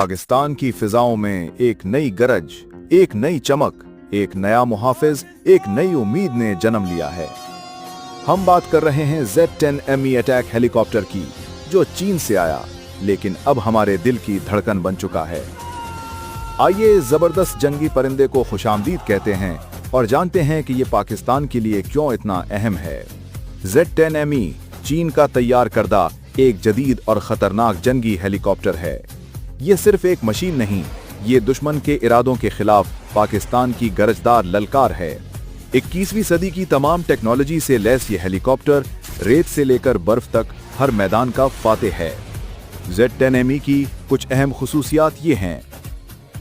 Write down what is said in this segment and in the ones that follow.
पाकिस्तान की फिजाओं में एक नई गरज, एक नई चमक, एक नया मुहाफिज, एक नई उम्मीद ने जन्म लिया है। हम बात कर रहे हैं Z-10ME अटैक हेलीकॉप्टर की, जो चीन से आया लेकिन अब हमारे दिल की धड़कन बन चुका है। आइए इस जबरदस्त जंगी परिंदे को खुशामदीद कहते हैं और जानते हैं कि ये पाकिस्तान के लिए क्यों इतना अहम है। Z-10ME चीन का तैयार करदा एक जदीद और खतरनाक जंगी हेलीकॉप्टर है। ये सिर्फ एक मशीन नहीं, ये दुश्मन के इरादों के खिलाफ पाकिस्तान की गरजदार ललकार है। 21वीं सदी की तमाम टेक्नोलॉजी से लैस ये हेलीकॉप्टर रेत से लेकर बर्फ तक हर मैदान का फातेह है। Z-10ME की कुछ अहम खुसूसियात ये हैं: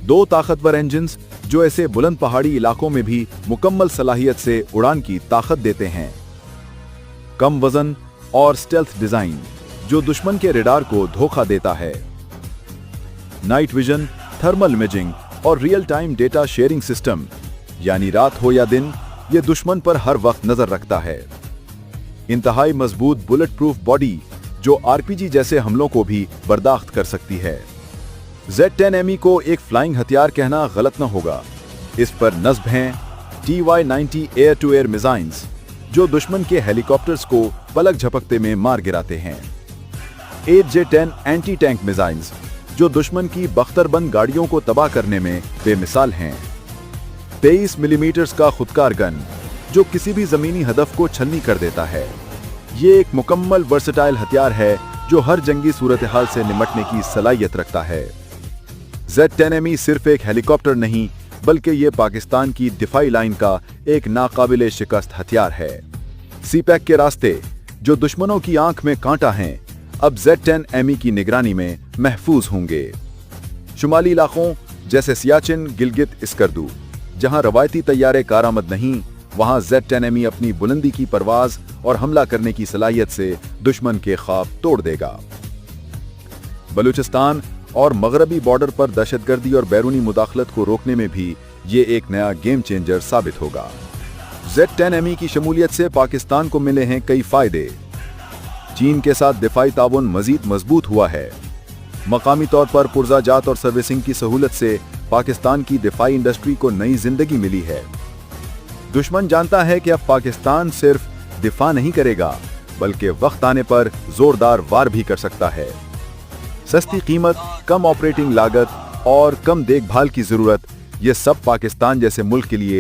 2 ताकतवर इंजन्स जो ऐसे बुलंद पहाड़ी इलाकों में भी मुकम्मल सलाहियत से उड़ान की ताकत देते हैं। कम वजन और स्टेल्थ डिजाइन जो दुश्मन के रडार को धोखा देता है। नाइट विजन, थर्मल इमेजिंग और real time data sharing system, यानी रात हो या दिन ये दुश्मन पर हर वक्त नजर रखता है। इंतहाई मजबूत बुलेट प्रूफ बॉडी जो आरपीजी जैसे हमलों को भी बर्दाश्त कर सकती है। Z-10ME को एक फ्लाइंग हथियार कहना गलत न होगा। इस पर नस्ब हैं TY-90 air to air missiles जो दुश्मन के हेलीकॉप्टर्स को पलक झपकते में मार गिराते हैं। 8J-10 एंटी टैंक मिसाइल्स जो दुश्मन की बख्तरबंद गाड़ियों को तबाह करने में बेमिसाल हैं। 23 मिलीमीटर का खुदकार गन जो किसी भी जमीनी हदफ को छलनी कर देता है। ये एक मुकम्मल वर्सेटाइल हथियार है जो हर जंगी सूरत हाल से निपटने की सलाहियत रखता है। Z-10ME सिर्फ एक हेलीकॉप्टर नहीं, बल्कि ये पाकिस्तान की दिफाई लाइन का एक नाकाबिले शिकस्त हथियार है। सीपैक के रास्ते जो दुश्मनों की आंख में कांटा हैं, अब Z-10ME की निगरानी में महफूज होंगे। शुमाली इलाकों जैसे सियाचिन, गिलगित, स्कर्दू जहां रवायती तैयारे कारआमद नहीं, वहां Z-10ME अपनी बुलंदी की परवाज और हमला करने की सलाहियत से दुश्मन के ख्वाब तोड़ देगा। बलूचिस्तान और मगरबी बॉर्डर पर दहशतगर्दी और बैरूनी मुदाखलत को रोकने में भी ये एक नया गेम चेंजर साबित होगा। Z-10ME की शमूलियत से पाकिस्तान को मिले हैं कई फायदे। चीन के साथ दिफाई ताउन मजीद मजबूत हुआ है। मकामी तौर पर पुर्जाजात और सर्विसिंग की सहूलत से पाकिस्तान की दिफाई इंडस्ट्री को नई जिंदगी मिली है। दुश्मन जानता है कि अब पाकिस्तान सिर्फ दिफा नहीं करेगा, बल्कि वक्त आने पर जोरदार वार भी कर सकता है। सस्ती कीमत, कम ऑपरेटिंग लागत और कम देखभाल की जरूरत, ये सब पाकिस्तान जैसे मुल्क के लिए